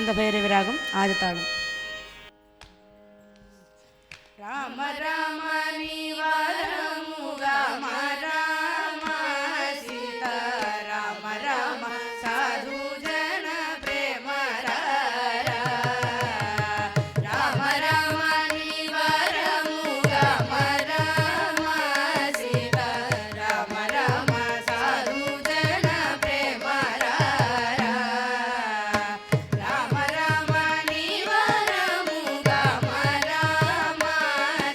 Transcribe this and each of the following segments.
ఆనంద భైరవి రాగం ఆదితాళం. రామ రామ నివరముగా రామ సీత రామ రామ సాధు జన ప్రేమ రామ రామ నివరముగా రామ సీత రామ రామ సాధు జన ప్రేమ రామ రామ నివరముగా రామ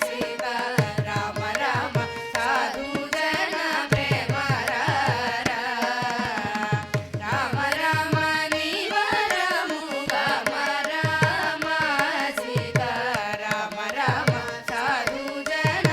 సీత రామ రామ సాధు జన ప్రేమ రామ రామ నివరముగా రామ సీత రామ రామ సాధు జన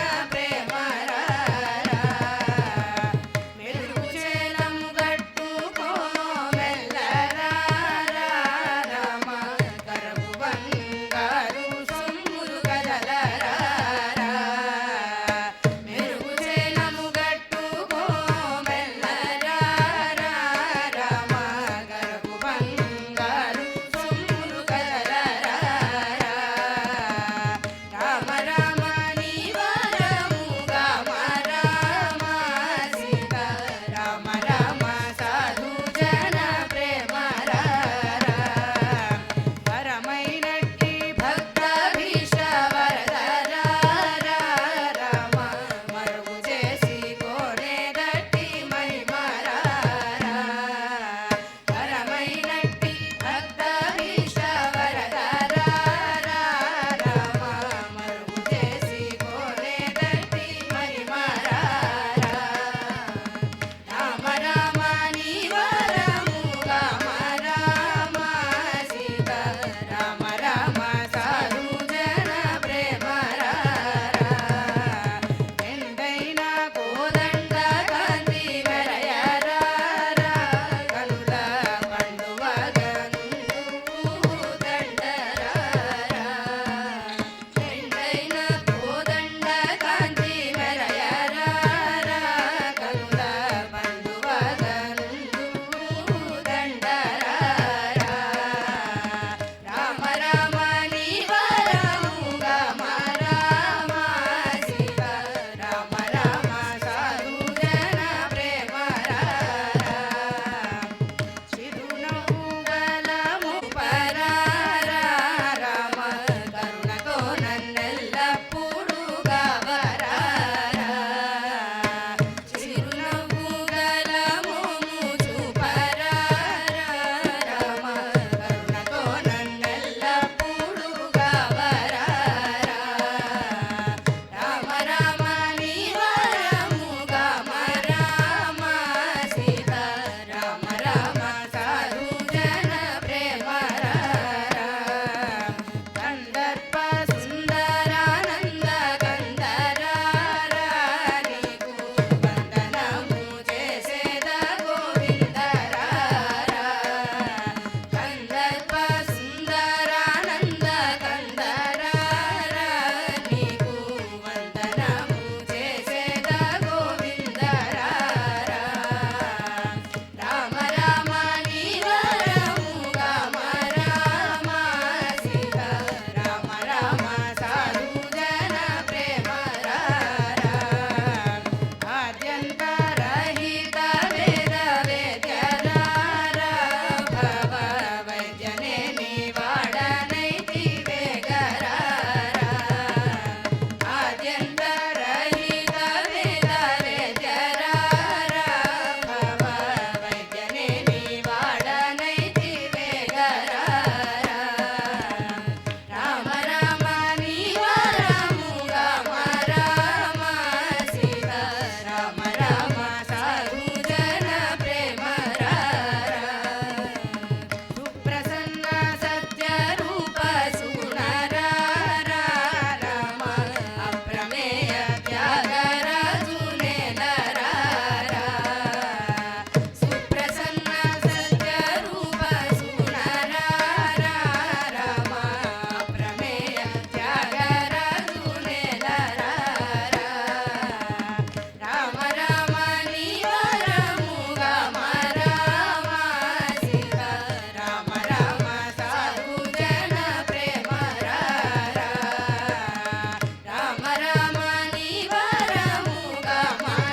వరముగా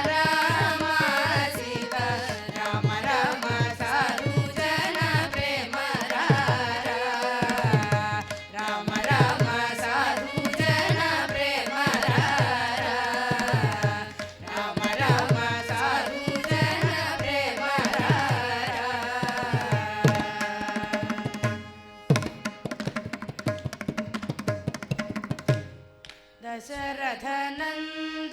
రామ సీత రామ రామ సాధు జన ప్రేమ రామ రామ సాధు జన ప్రేమ రామ రామ సాధు జన ప్రేమ దశరథ నందన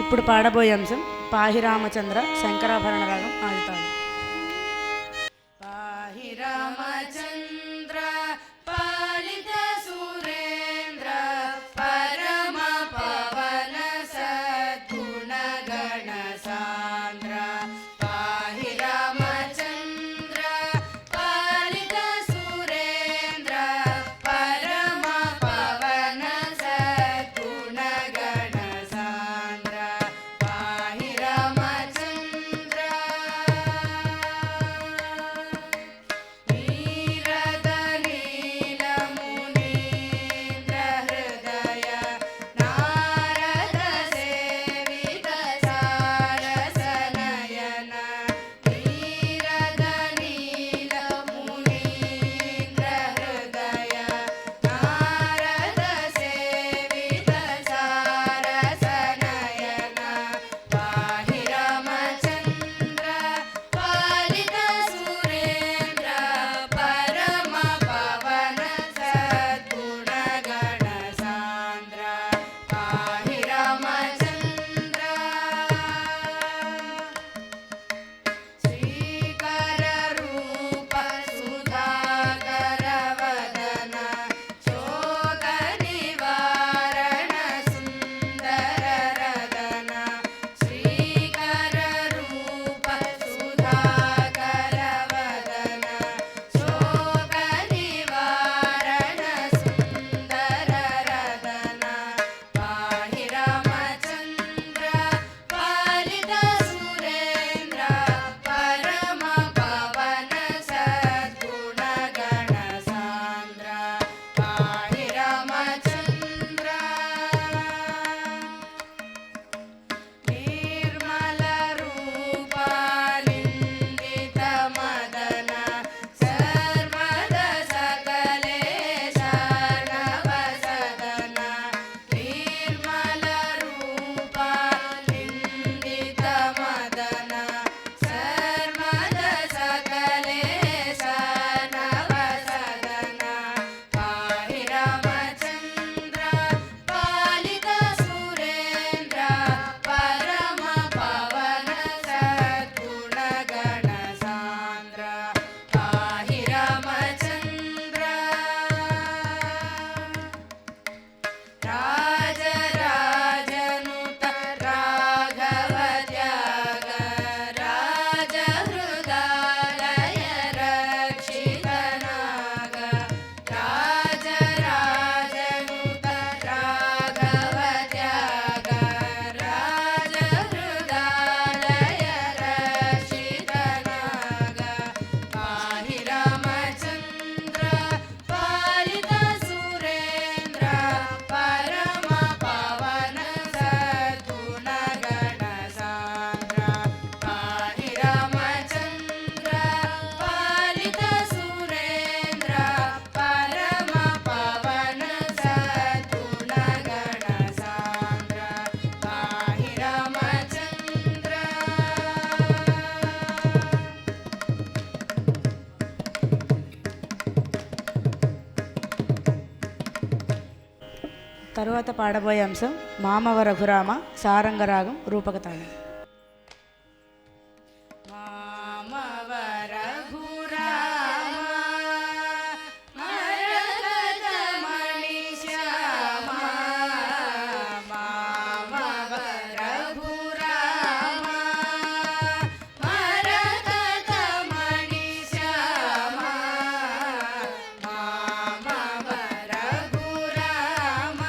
ఇప్పుడు పాడబోయే అంశం పాహి రామచంద్ర శంకరాభరణ రాగం ఆడుతాడు. పాహి రామచంద్ర పాలిత సురేంద్ర పరమ పవన సద్గుణ గణ సాంద్ర పాహి రామచంద్ర పాలిత సురేంద్ర పరమ పవన సద్గుణ గణ సాంద్ర పాహి రామచంద్ర నీరద నీల మునీంద్ర హృదయ నారద సేవిత సారస నయన నీరద నీల మునీంద్ర హృదయ నారద సేవిత సారస నయన పాహి రామచంద్ర పాలిత సురేంద్ర పరమ పవన సద్గుణ గణ సాంద్ర పాహి రామచంద్ర శ్రీకర రూప సుధాకర వదన శోక నివారణ సుందర రదన శ్రీకర రూప సుధాకర వదన శోక నివారణ సుందర రదన పాహి రామచంద్ర పాలిత సురేంద్ర పరమ పవన సద్గుణ గణ సాంద్ర పాహి రామచంద్ర నిర్మల రూపాలిందిత మదన సర్వద సకలేశ నవసదన నిర్మల రూపాలిందిత మదన సర్వద సకలేశ నవసదన పాహి రామచంద్ర పాలిత సురేంద్ర పరమ పవన సద్గుణ గణ సాంద్ర పాహి రామచంద్ర రాజరాజనుత రాఘవ త్యాగ రాజహృదాలయ రక్షిత నాగ రాజరాజనుత రాఘవ త్యాగ రాజహృదాలయ రక్షిత నాగ పాహి రామచంద్ర పాలిత సురేంద్ర పరమ పవన సద్గుణ గణ సాంద్ర పాహి రామచంద్ర పాలిత సురేంద్ర పరమ పవన సద్గుణ గణ సాంద్ర పాహి రామచంద్ర తరువాత పాడబోయే అంశం మామవ రఘురామ సారంగరాగం రూపకతాళం. మామవ రఘురామ మరకతమణి శ్యామ మామవ రఘురామ మరకతమణి శ్యామ మామవ రఘురామ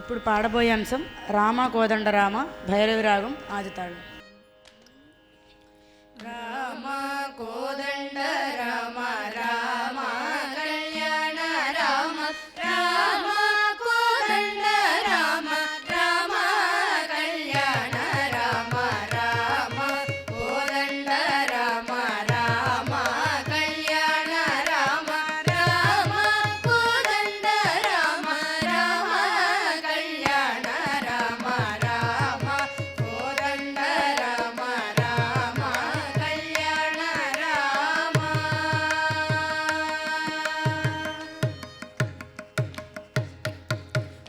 ఇప్పుడు పాడబోయే అంశం రామ కోదండ రామ భైరవి రాగం ఆదితాళం. రామ కోదండ రామ రామ కళ్యాణ రామ రామ కోదండ రామ రామ కళ్యాణ రామ రామ కోదండ రామ రామ కళ్యాణ రామ రామ కోదండ రామ రామ కళ్యాణ రామ రామ కోదండ రామ రామ కళ్యాణ రామ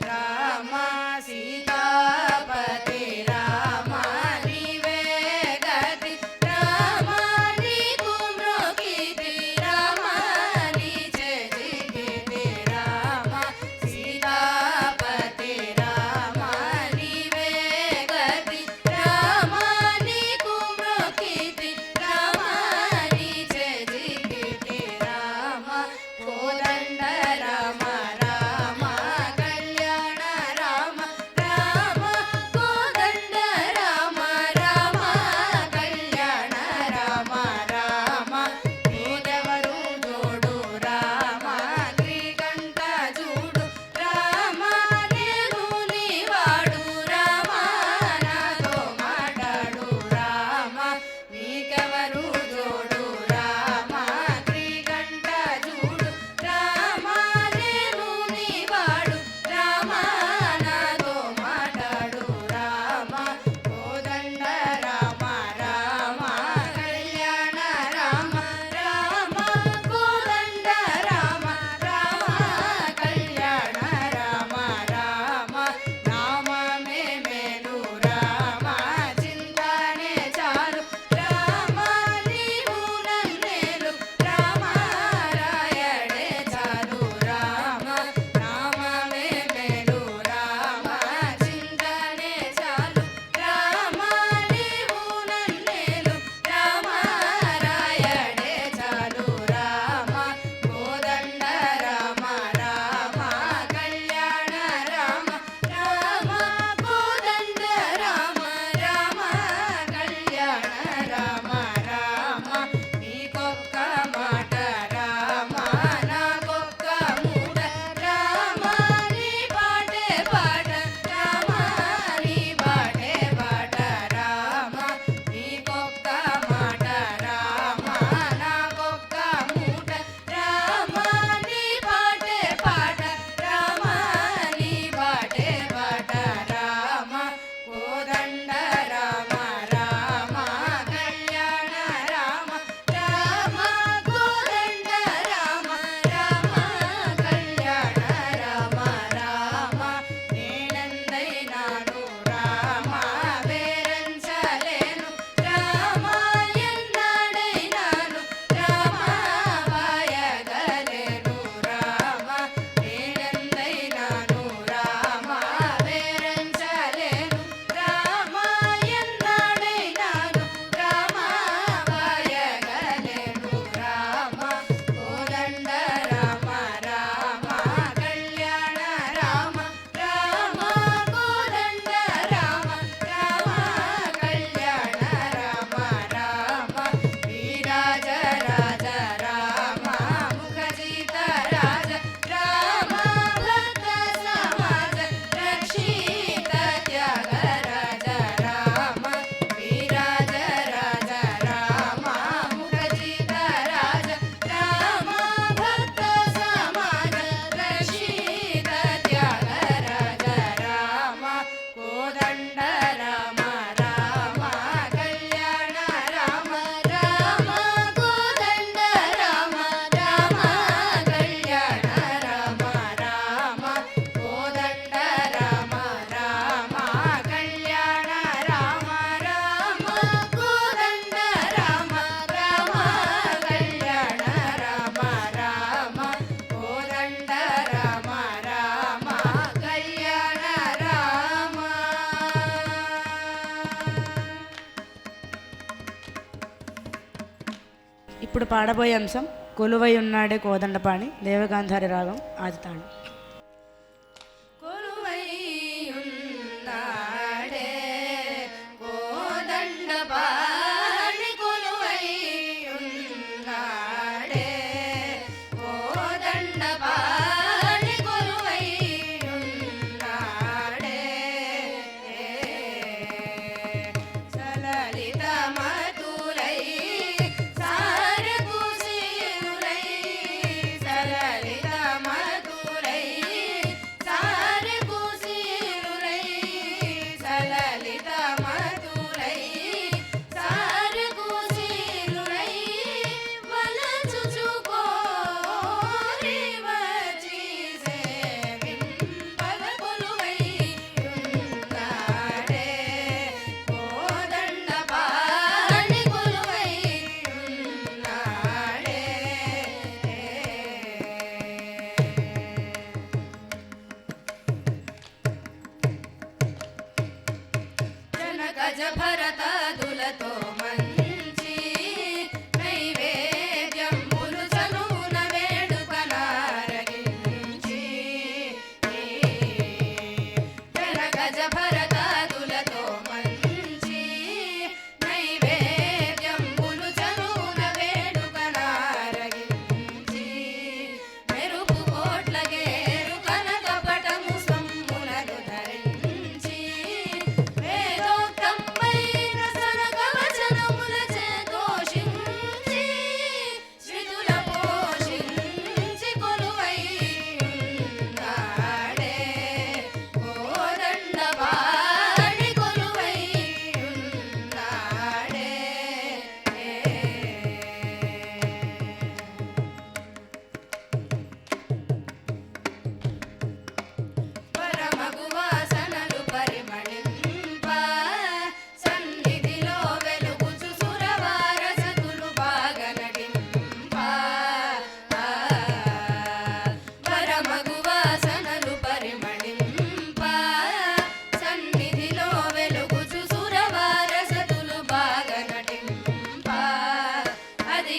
రామ సీతాపతి రామ నీవే గతి రామ నీకు మ్రొక్కితి రామ నీచే జిగితి రామ సీతాపతి రామ నీవే గతి రామ నీకు మ్రొక్కితి రామ నీచే జిగితి రామ కోదండ రామ రామ కళ్యాణ రామ రామ కోదండ రామ రామ కళ్యాణ రామ రామ నీదెవరు జోడు రామ శ్రీకంఠ చూడు రామ నేను నీవాడు రామ నాతో మాట్లాడు రామ నీకెవరు జోడు రామ శ్రీకంఠ చూడు రామ నేను నీవాడు రామ నాతో మాట్లాడు రామ కోదండ రామ రామ కళ్యాణ రామ రామ కోదండ రామ రామ కళ్యాణ రామ రామ నామమే మేలు రామ చింతనే చాలు రామ నీవు నన్నేలు రామ రాయడే చాలు రామ నామమే మేలు రామ చింతనే చాలు రామ నీవు నన్నేలు రామ రాయడే చాలు రామ కోదండ రామ రామ కళ్యాణ రామ రామ కోదండ రామ రామ కళ్యాణ రామ రామ నీకొక్క మాట రామ నాకొక్క మూట రామ నీ పాటే పాట రామ నీ బాటే బాట రామ నీకొక్క మాట రామ నాకొక్క మూట రామ నీ పాటే పాట రామ నీ బాటే బాట రామ కోదండ రామ రామ కళ్యాణ రామ రామ కోదండ రామ రామ కళ్యాణ రామ రామ నేనందైనాను రామ వేరంచలేను రామ ఎన్నాడైనాను రామ వాయగలేను రామ నేనందైనాను రామ వేరంచలేను రామ ఎన్నాడైనాను రామ వాయగలేను రామ కోదండ రామ రామ కళ్యాణ రామ రామ కోదండ రామ రామ కళ్యాణ రామ రామ వీరాజ రాజ రామ ముఖజిత రాజ రామ భక్త సమాజ రక్షిత త్యాగ రాజ రామ వీరాజ రాజ రామ ముఖజిత రాజ రామ భక్త సమాజ రక్షిత త్యాగ రాజ రామ కోదండ రామ రామ కళ్యాణ రామ రామ కోదండ రామ రామ కళ్యాణ రామ రామ కోదండ రామ రామ కళ్యాణ రామ రామ కోదండ రామ రామ కళ్యాణ రామ రామ కోదండ రామ రామ కళ్యాణ రామ. ఇప్పుడు పాడబోయే అంశం కొలువై ఉన్నాడే కోదండపాణి దేవగాంధారి రాగం ఆదితాళం. కొలువై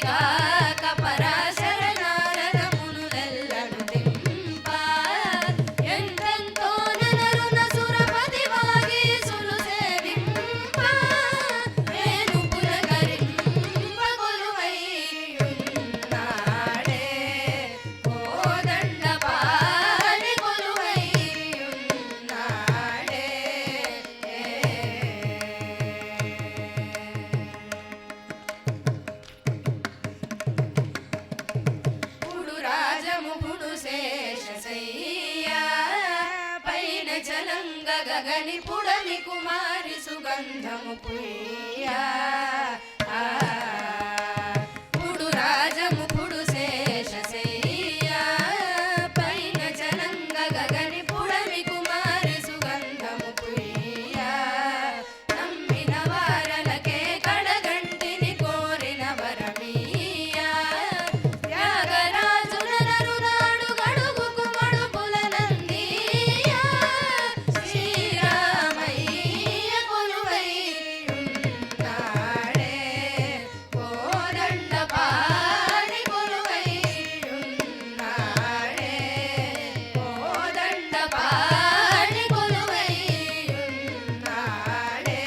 గాక పరాశర నారద మునులెల్లను తింప ఎంతెంతో ననరున సురపతి వాగీసులు సేవింప నేను పులకరింప కొలువై ఉన్నాడే కోదండ పాడి కొలువై ఉన్నాడే పుడు రాజముఖుడు శేషశయ్య పైన చలంగ గగని పుడమి కుమారి సుగంధము పుయ్య పుడు రాజముఖుడు శేషశయ్య పైన చలంగ గగని పుడమి కుమారి సుగంధము పుయ్య నమ్మిన వారలకే కడగంటిని కోరిన వరమీయ త్యాగరాజున నరునాడు గడుగుకు మడుపులనందీయ శ్రీరామయ్య కొలువై ఉన్నాడే కోదండ పాడి కొలువై ఉన్నాడే కోదండ పాడి కొలువై ఉన్నాడే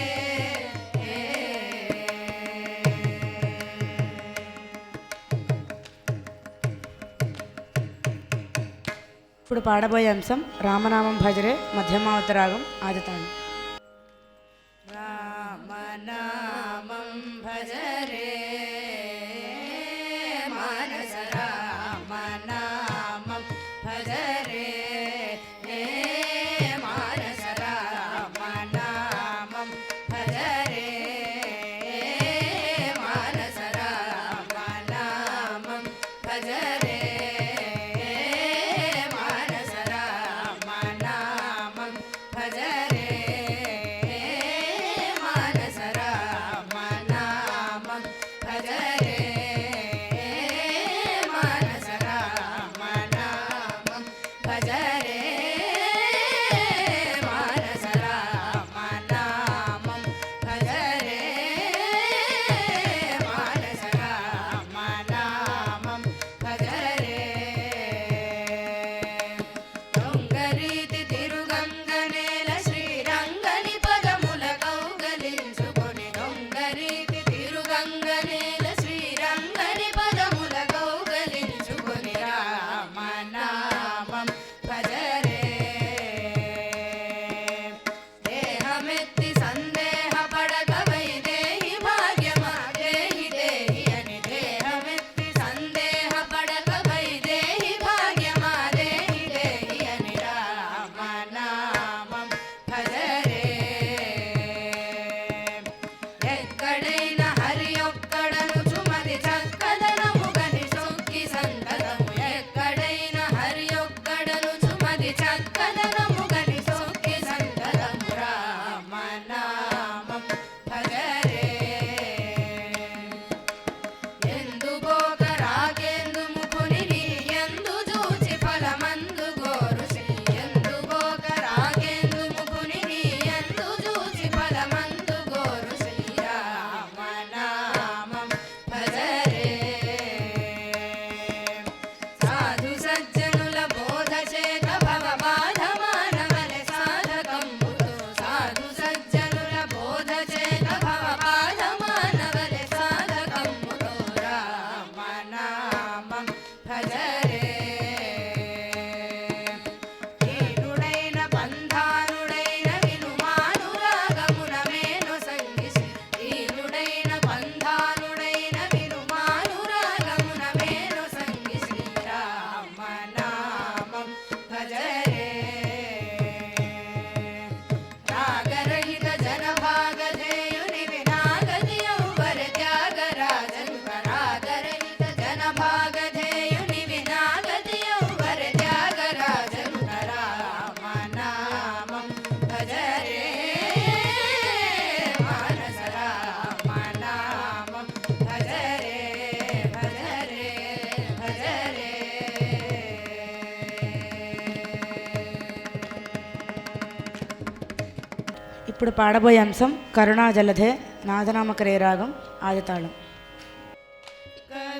ఇప్పుడు పాడబోయే అంశం రామనామం భజరే మధ్యమావతరాగం ఆదితాళం. రామనామం భజరే మానస రామనామం భజరే మానస రామనామం భజరే మానస రామనామం భజరే మానస రామనామం భజరే మానస రామనామం భజరే మానస రామనామం భజరే మానస రామనామం భజరే మానస రామనామం భజరే దొంగరీతి తిరుగంగనేల శ్రీరంగని పదముల కౌగలించుకొని దొంగరీతి తిరుగంగనేల శ్రీరంగని పదముల కౌగలించుకొని రామనామం భజరే దేహమెత్తి సందేహపడక వైదేహి భాగ్యమా దేహి దేహి అని దేహమెత్తి సందేహపడక వైదేహి భాగ్యమా దేహి దేహి అని రామనామం భజరే ఎక్కడైన హరి ఒక్కడను చుమది చక్కదనముగని సొక్కి సంతతము ఎక్కడైన హరి ఒక్కడను చుమది చక్కదనముగని సొక్కి సంతతము రామనామం భజరే ఎందుకోక రాగేందు ముకుని నీ ఎందు చూచి ఫలమందు గోరుషి ఎందుకోక రాగేందు ముకుని నీ ఎందు చూచి ఫలమందు గోరుషి రామనామం భజరే సాధు సజ్జనుల బోధ చేత భవ బాధ మానవలె సాధకంబుతో సాధు సజ్జనుల బోధ చేత భవ బాధ మానవలె సాధకంబుతో రామనామం భజరే దీనుడైన బంధానుడైన వినుమానురాగమున మేను సంగిసి దీనుడైన బంధానుడైన వినుమానురాగమున మేను సంగిసి రామనామం భజరే రాగరహిత జనభాగధేయుని వినాగతి ఔవర త్యాగరాజను రాగరహిత జనభాగధేయుని వినాగతి ఔవర త్యాగరాజను రామనామం భజరే మానస రామనామం భజరే భజరే భజరే ఇప్పుడు పాడబోయే అంశం కరుణాజలధే నాదనామకరే రాగం ఆదితాళం. కరుణాజలధే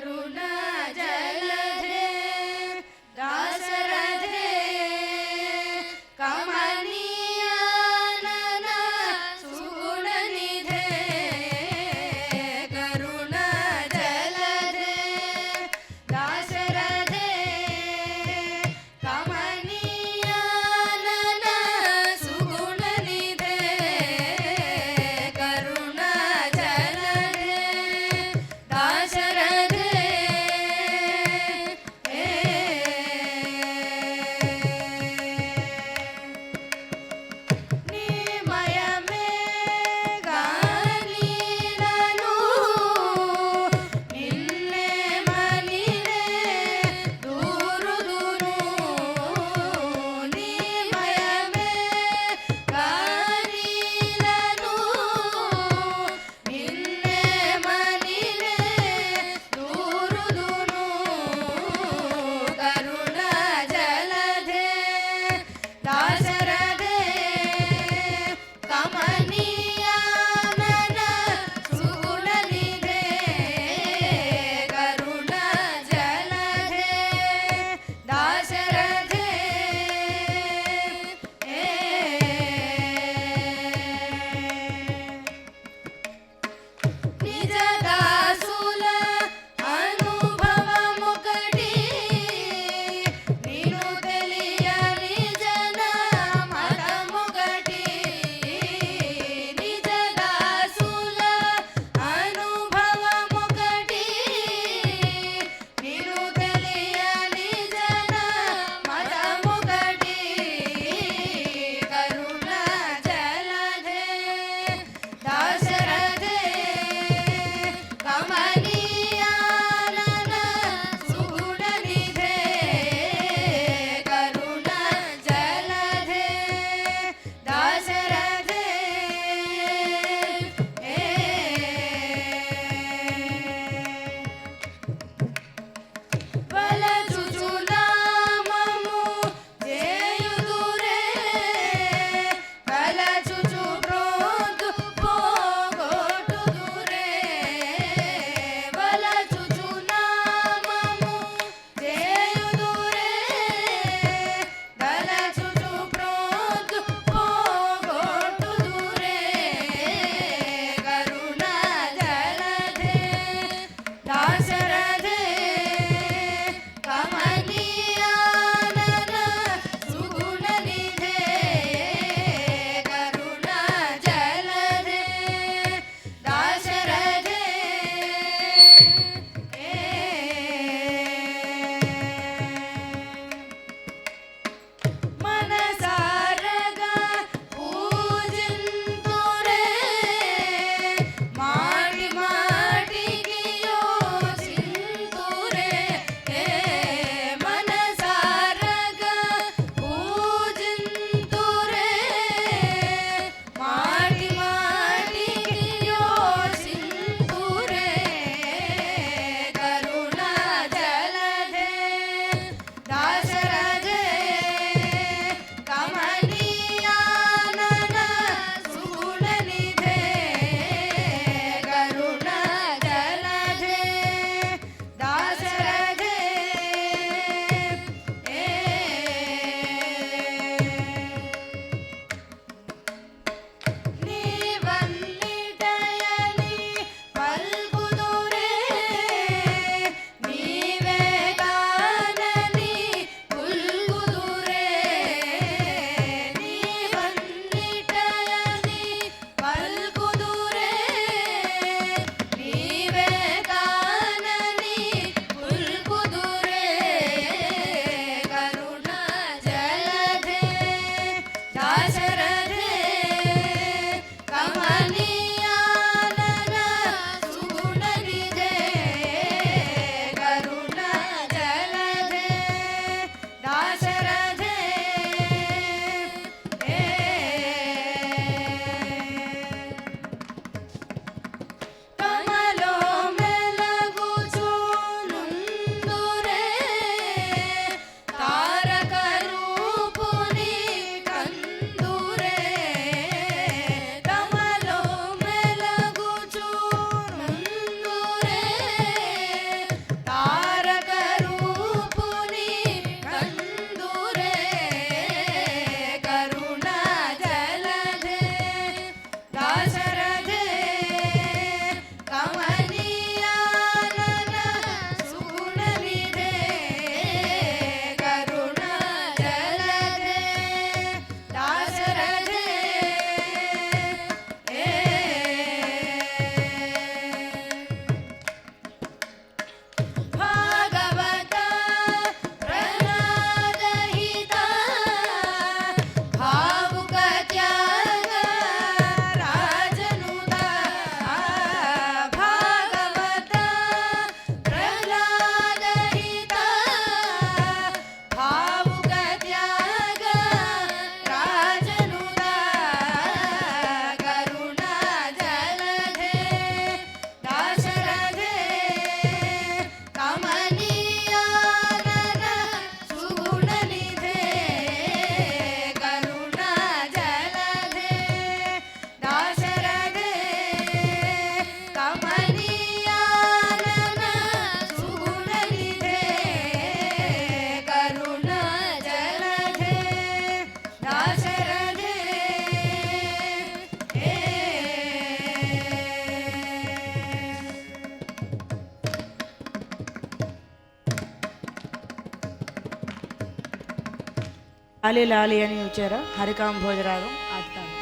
లాలి లాలి అని వచ్చారు హరికాంభోజ రాగం ఆడతాను.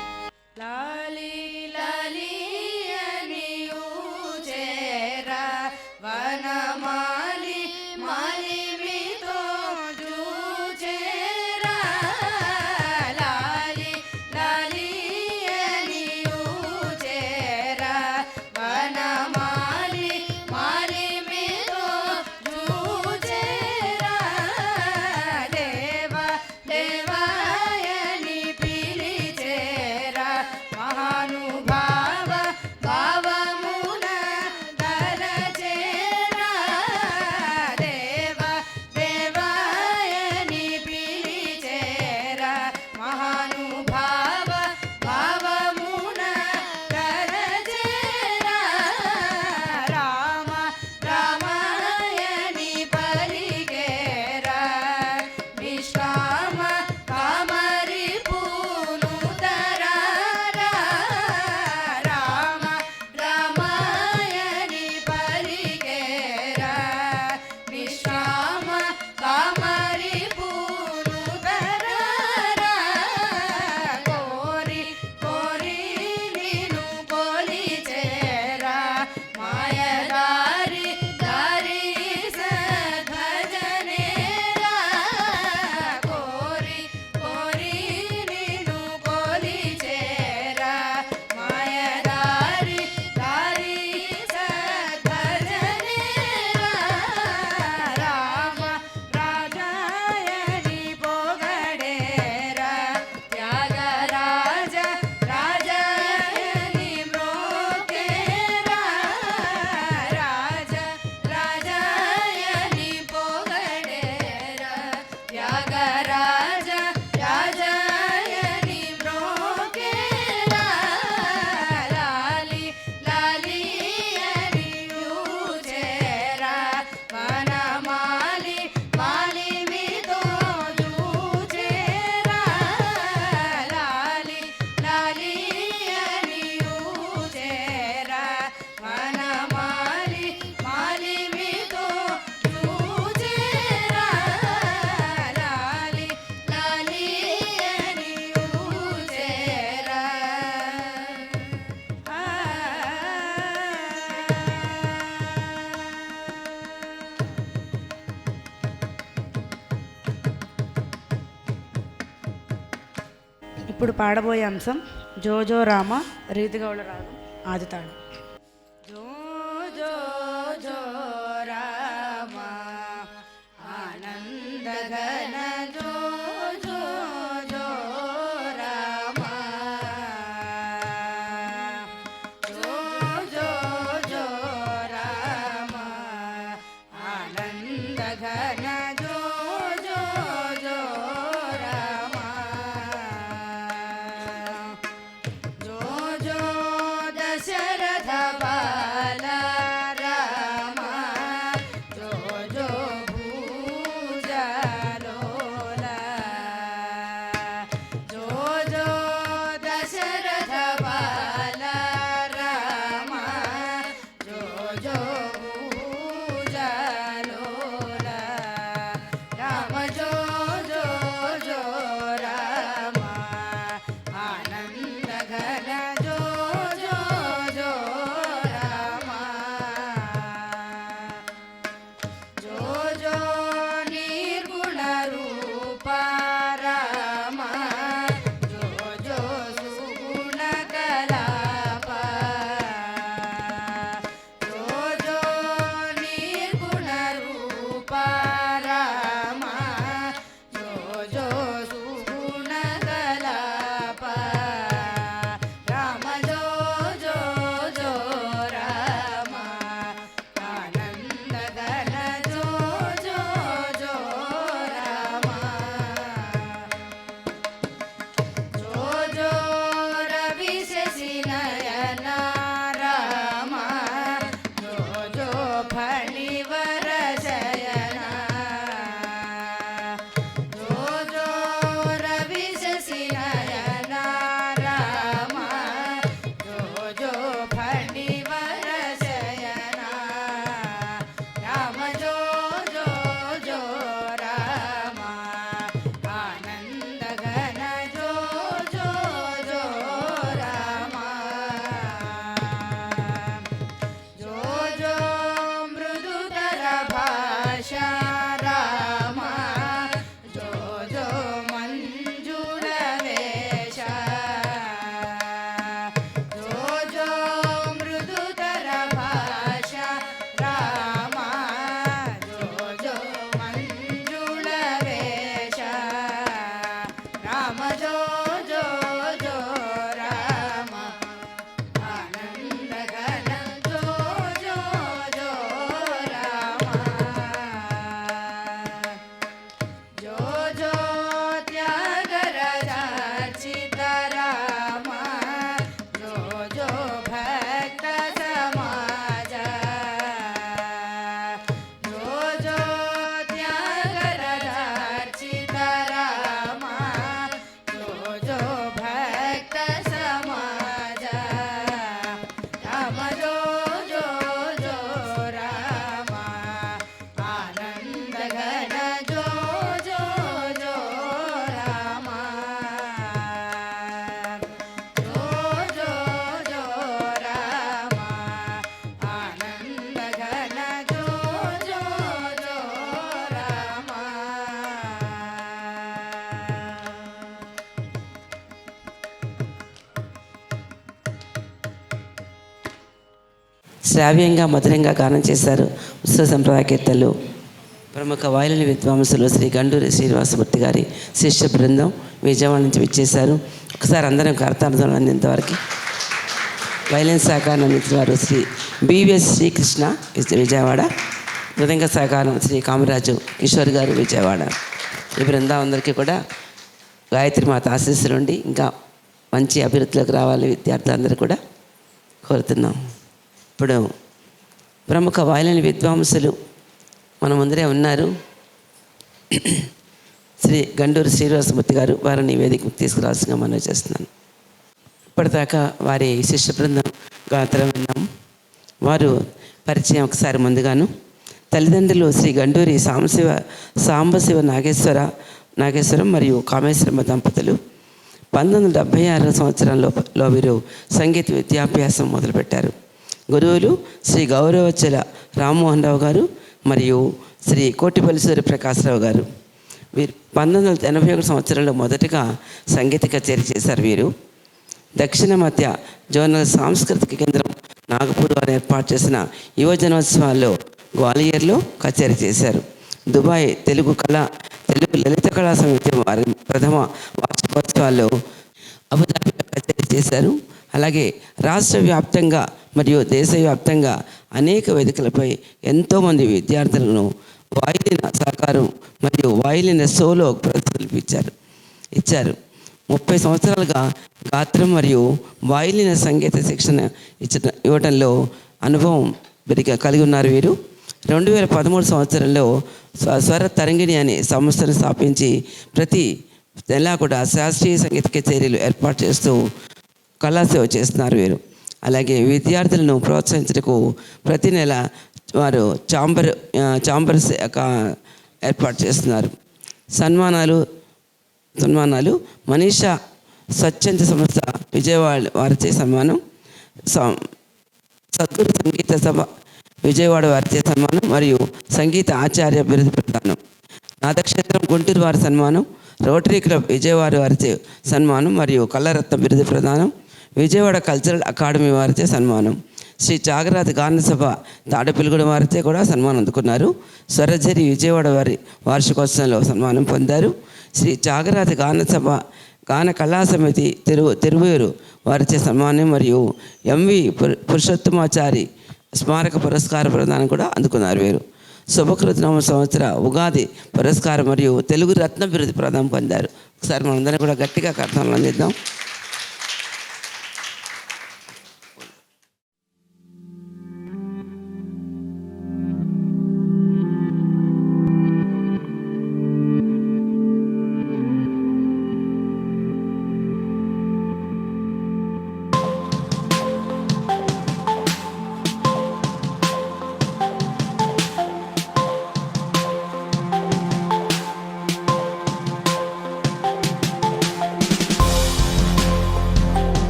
లాలి లాలి అని ఊచేరా వనమాలి మాలిమితో జూచేరా. లాలి లాలి అని ఊచేరా వనమాలి మాలిమితో జూచేరా. దేవ దేవాయని పిలిచేరా మహానుభావ భావమున తలచేరా. దేవ దేవాయని పిలిచేరా మహానుభావ భావమున తలచేరా. రామ రామాయని పలికేరా విశ్రామ కామరి పూనుతరారా. రామ రామాయని పలికేరా విశ్రామ కామరి పూనుతరారా. కోరి కోరి నిను కొలిచేరా మాయదారి దారి సద్భజనేరా. కోరి కోరి నిను కొలిచేరా మాయదారి దారి సద్భజనేరా. రామ రాజాయని పొగడేరా త్యాగరాజ రాజాయని మ్రోకేరా. రాజ రాజాయని పొగడేరా త్యాగరాజ రాజాయని మ్రోకేరా. లాలి లాలి అని యూచేరా వనమాలి మాలిమితో జూచేరా. లాలి లాలి అని యూచేరా వనమాలి మాలిమితో జూచేరా. లాలి లాలి అని యూచేరా. ఇప్పుడు పాడబోయే అంశం జోజో రామ రీతిగౌళ రాగం ఆదుతాడు. జో జో జో రామ ఆనంద ఘన జో జో జో రామ. జో జో జో రామ ఆనంద ఘన జో జో జో రామ. జో జో దశరథ శ్రావ్యంగా మధురంగా గానం చేశారు. ఉత్సవ సంప్రదాయ కీర్తనలు ప్రముఖ వాయులిన విద్వాంసులు శ్రీ గండూరి శ్రీనివాసమూర్తి గారి శిష్య బృందం విజయవాడ నుంచి విచ్చేశారు. ఒకసారి అందరం కర్తార్థం అందింతవరకు వైలిన్ సహకారం అందించిన వారు శ్రీ బివిఎస్ శ్రీకృష్ణ విజయవాడ, మృదంగ సహకారం శ్రీ కామరాజు కిషోర్ గారు విజయవాడ. ఈ బృందం అందరికీ కూడా గాయత్రి మాత ఆశీస్సులు ఉండి ఇంకా మంచి అభివృద్ధిలోకి రావాలి విద్యార్థులందరూ కూడా కోరుతున్నాం. ఇప్పుడు ప్రముఖ వాయులిన విద్వాంసులు మన ముందరే ఉన్నారు. శ్రీ గండూరి శ్రీనివాసమూర్తి గారు వారిని వేదికకు తీసుకురావాల్సిందిగా మనవి చేస్తున్నాను. ఇప్పటిదాకా వారి శిష్య బృందం గాత్రం విన్నాము. వారు పరిచయం ఒకసారి ముందుగాను. తల్లిదండ్రులు శ్రీ గండూరి సాంబశివ నాగేశ్వరం మరియు కామేశ్వరమ్మ దంపతులు. 1976 సంవత్సరంలో వీరు సంగీత విద్యాభ్యాసం మొదలుపెట్టారు. గురువులు శ్రీ గౌరవచ్చల రామ్మోహన్ రావు గారు మరియు శ్రీ కోటిపల్లి సూర్యప్రకాశరావు గారు. వీరు 1981 సంవత్సరంలో మొదటగా సంగీత కచేరీ చేశారు. వీరు దక్షిణ మధ్య జోనల్ సాంస్కృతిక కేంద్రం నాగపూర్ వారు ఏర్పాటు చేసిన యువజనోత్సవాల్లో గ్వాలియర్లో కచేరీ చేశారు. దుబాయ్ తెలుగు లలిత కళా సమితి వారి ప్రథమ వార్షికోత్సవాల్లో అబుదాబిలో కచేరీ చేశారు. అలాగే రాష్ట్ర వ్యాప్తంగా మరియు దేశవ్యాప్తంగా అనేక వేదికలపై ఎంతోమంది విద్యార్థులను వాయులిన సహకారం మరియు వాయులిన సోలో ప్రదర్శనలు ఇచ్చారు. 30 సంవత్సరాలుగా గాత్రం మరియు వాయులిన సంగీత శిక్షణ ఇవ్వడంలో అనుభవం కలిగి ఉన్నారు వీరు. 2013 సంవత్సరంలో స్వర తరంగిణి అనే సంస్థను స్థాపించి ప్రతి నెలా కూడా శాస్త్రీయ సంగీత కచేరీలు ఏర్పాటు చేస్తూ కళాసేవ చేస్తున్నారు వీరు. అలాగే విద్యార్థులను ప్రోత్సహించడానికి ప్రతి నెల వారు ఛాంబర్స్ ఏర్పాటు చేస్తున్నారు. సన్మానాలు మనీషా స్వచ్ఛంద సంస్థ విజయవాడ వారిచే సన్మానం, సద్గురు సంగీత సభ విజయవాడ వారిచే సన్మానం మరియు సంగీత ఆచార్య బిరుదు ప్రదానం, నాదక్షేత్రం గుంటూరు వారి సన్మానం, రోటరీ క్లబ్ విజయవాడ వారిచే సన్మానం మరియు కళారత్న బిరుదు ప్రదానం, విజయవాడ కల్చరల్ అకాడమీ వారిచే సన్మానం, శ్రీ త్యాగరాజ గాన సభ తాడపిల్లిగూడెం వారిచే కూడా సన్మానం అందుకున్నారు. స్వరజరి విజయవాడ వారి వార్షికోత్సవంలో సన్మానం పొందారు. శ్రీ త్యాగరాజ గాన సభ గాన కళా సమితి తిరువూరు వారిచే సన్మానం మరియు ఎంవి పురుషోత్తమాచారి స్మారక పురస్కార ప్రదానం కూడా అందుకున్నారు వీరు. శుభకృతనామ సంవత్సర ఉగాది పురస్కారం మరియు తెలుగు రత్న బిరుదు ప్రదానం పొందారు. ఒకసారి మనందరం కూడా గట్టిగా కర్తనలు అందిద్దాం.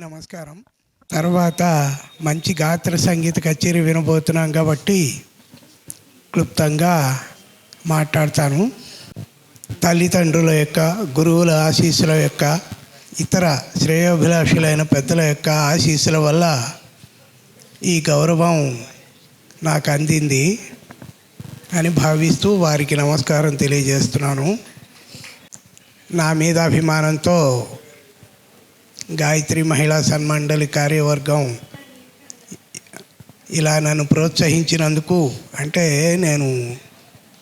నమస్కారం. తర్వాత మంచి గాత్ర సంగీత కచేరీ వినబోతున్నాం కాబట్టి క్లుప్తంగా మాట్లాడతాను. తల్లిదండ్రుల యొక్క, గురువుల ఆశీస్సుల యొక్క, ఇతర శ్రేయోభిలాషులైన పెద్దల యొక్క ఆశీస్సుల వల్ల ఈ గౌరవం నాకు అందింది అని భావిస్తూ వారికి నమస్కారం తెలియజేస్తున్నాను. నా మీద అభిమానంతో గాయత్రి మహిళా సన్మండలి కార్యవర్గం ఇలా నన్ను ప్రోత్సహించినందుకు, అంటే నేను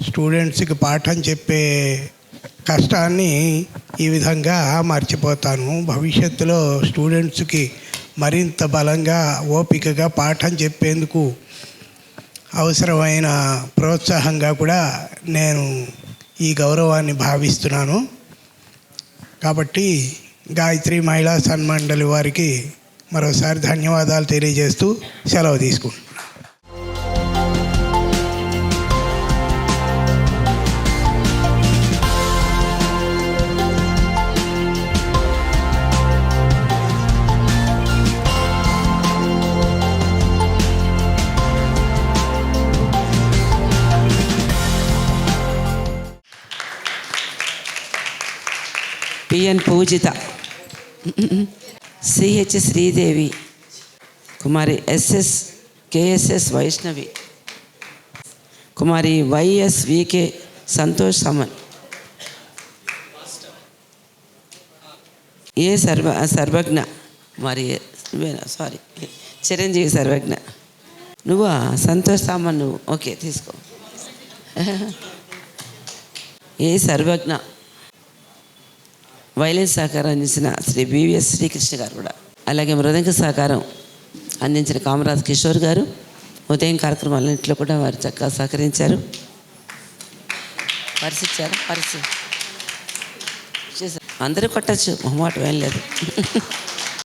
స్టూడెంట్స్కి పాఠం చెప్పే కష్టాన్ని ఈ విధంగా మర్చిపోతాను. భవిష్యత్తులో స్టూడెంట్స్కి మరింత బలంగా ఓపికగా పాఠం చెప్పేందుకు అవసరమైన ప్రోత్సాహంగా కూడా నేను ఈ గౌరవాన్ని భావిస్తున్నాను. కాబట్టి గాయత్రి మహిళా సన్మండలి వారికి మరోసారి ధన్యవాదాలు తెలియజేస్తూ సెలవు తీసుకుంటున్నాను. పిఎన్ పూజిత, సిహెచ్ శ్రీదేవి, కుమారి ఎస్ఎస్ కేఎస్ఎస్ వైష్ణవి, కుమారి వైఎస్వికే సంతోష్ సమన్, ఏ సర్వజ్ఞ, మరి సారీ చిరంజీవి సర్వజ్ఞ. నువ్వా సంతోష్ సామన్? నువ్వు ఓకే, తీసుకో. ఏ సర్వజ్ఞ. వైలిన్ సహకారం అందించిన శ్రీ బివిఎస్ శ్రీకృష్ణ గారు కూడా, అలాగే మృదంగ సహకారం అందించిన కామరాజ్ కిషోర్ గారు. ఉదయం కార్యక్రమాలన్నింటిలో కూడా వారు చక్కగా సహకరించారు. పరిచిచ్చారు, అందరూ కొట్టచ్చు, మొహమాటం ఏం లేదు.